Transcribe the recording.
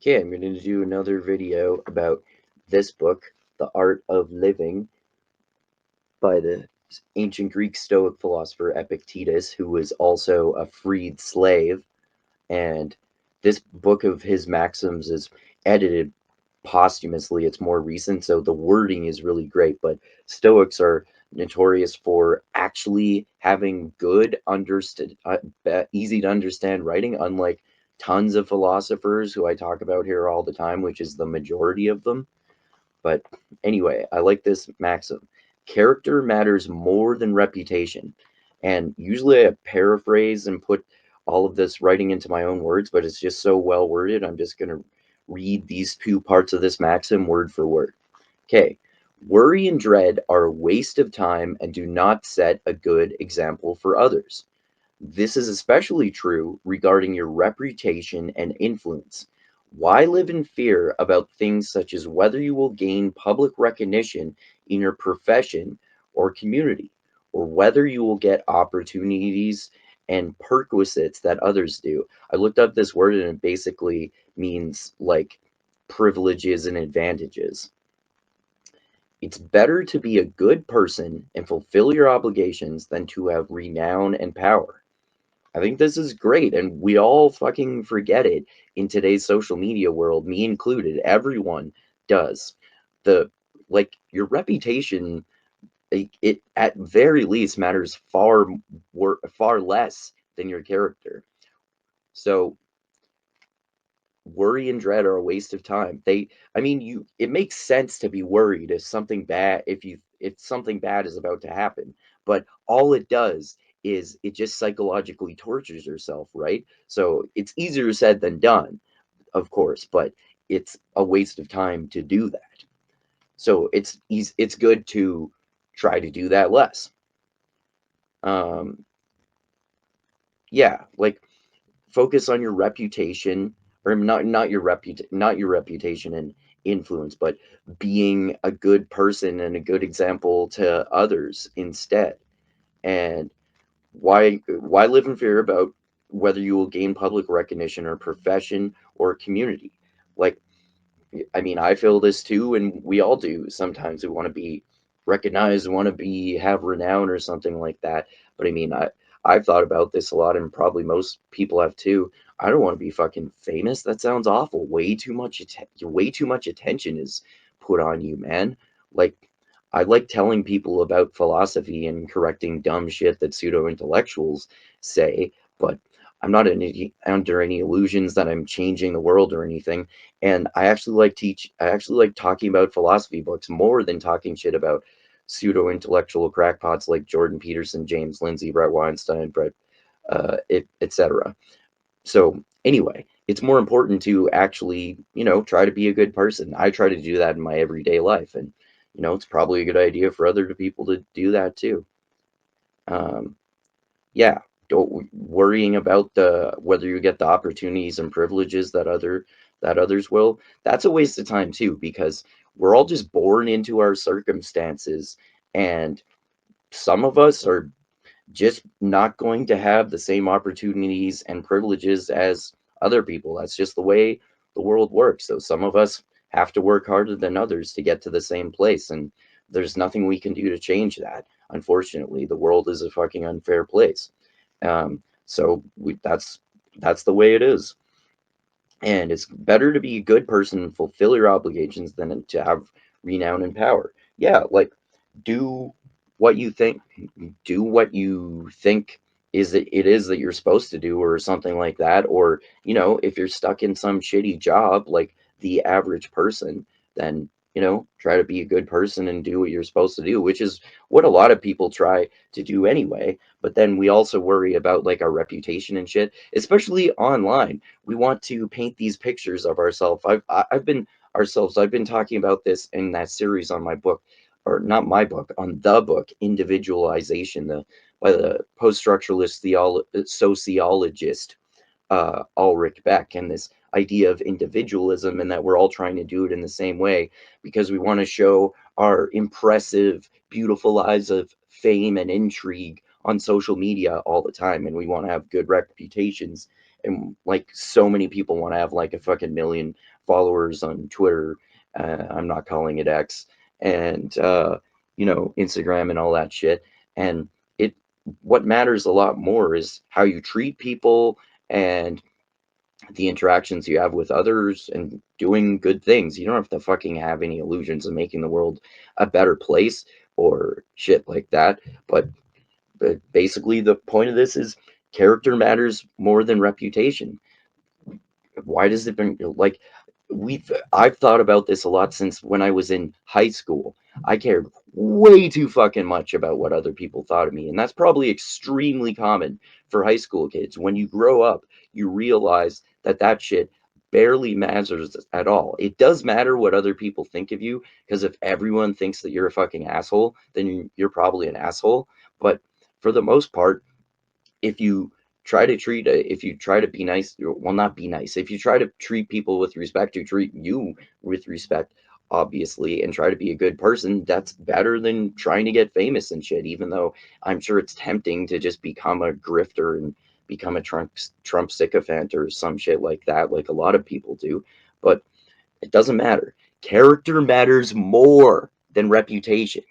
Okay, I'm going to do another video about this book, The Art of Living, by the ancient Greek Stoic philosopher Epictetus, who was also a freed slave. And this book of his maxims is edited posthumously. It's more recent, so the wording is really great. But Stoics are notorious for actually having good, easy to understand writing, unlike tons of philosophers who I talk about here all the time, which is the majority of them. But anyway, I like this maxim. Character matters more than reputation. And usually I paraphrase and put all of this writing into my own words, but it's just so well worded. I'm just going to read these two parts of this maxim word for word. Okay. Worry and dread are a waste of time and do not set a good example for others. This is especially true regarding your reputation and influence. Why live in fear about things such as whether you will gain public recognition in your profession or community, or whether you will get opportunities and perquisites that others do? I looked up this word and it basically means like privileges and advantages. It's better to be a good person and fulfill your obligations than to have renown and power. I think this is great, and we all fucking forget it in today's social media world, me included. Everyone does. The your reputation, it at very least matters far less than your character. So worry and dread are a waste of time. I mean, it makes sense to be worried if something bad is about to happen, but all it does is it just psychologically tortures yourself, right? So it's easier said than done, of course, but it's a waste of time to do that. So it's good to try to do that less. Um, yeah, like focus on your reputation, or not your reputation and influence, but being a good person and a good example to others instead. And why live in fear about whether you will gain public recognition or profession or community? Like, I mean, I feel this too, and we all do. Sometimes we want to be recognized, want to be have renown or something like that. But I mean, I've thought about this a lot, and probably most people have too. I don't want to be fucking famous. That sounds awful. Way too much attention is put on you, man. Like, I like telling people about philosophy and correcting dumb shit that pseudo intellectuals say, but I'm not under any illusions that I'm changing the world or anything. And I actually like talking about philosophy books more than talking shit about pseudo intellectual crackpots like Jordan Peterson, James Lindsay, Brett Weinstein, etc. So anyway, it's more important to actually, try to be a good person. I try to do that in my everyday life, and it's probably a good idea for other people to do that too. Um, yeah, don't worrying about the whether you get the opportunities and privileges that others will. That's a waste of time too, because we're all just born into our circumstances, and some of us are just not going to have the same opportunities and privileges as other people. That's just the way the world works. So some of us have to work harder than others to get to the same place, and there's nothing we can do to change that. Unfortunately, the world is a fucking unfair place. That's the way it is. And it's better to be a good person and fulfill your obligations than to have renown and power. Yeah, like do what you think do what you think it is that you're supposed to do, or something like that. Or if you're stuck in some shitty job like the average person, then try to be a good person and do what you're supposed to do, which is what a lot of people try to do anyway. But then we also worry about like our reputation and shit, especially online. We want to paint these pictures of ourselves. I've been talking about this in that series on my book, or not my book, on the book Individualization, by the post-structuralist sociologist Ulrich Beck, and this idea of individualism, and that we're all trying to do it in the same way because we want to show our impressive, beautiful lives of fame and intrigue on social media all the time, and we want to have good reputations. And like so many people want to have like a fucking million followers on Twitter. I'm not calling it X, and Instagram and all that shit. And it what matters a lot more is how you treat people and the interactions you have with others and doing good things. You don't have to fucking have any illusions of making the world a better place or shit like that. But basically, the point of this is character matters more than reputation. Why does it bring like I've thought about this a lot since when I was in high school. I cared way too fucking much about what other people thought of me, and that's probably extremely common for high school kids. When you grow up, you realize that that shit barely matters at all. It does matter what other people think of you, because if everyone thinks that you're a fucking asshole, then you're probably an asshole. But for the most part, if you if you try to be nice, well, not be nice, if you try to treat people with respect, to treat you with respect, obviously, and try to be a good person, that's better than trying to get famous and shit, even though I'm sure it's tempting to just become a grifter and become a Trump sycophant or some shit like that, like a lot of people do. But it doesn't matter. Character matters more than reputation.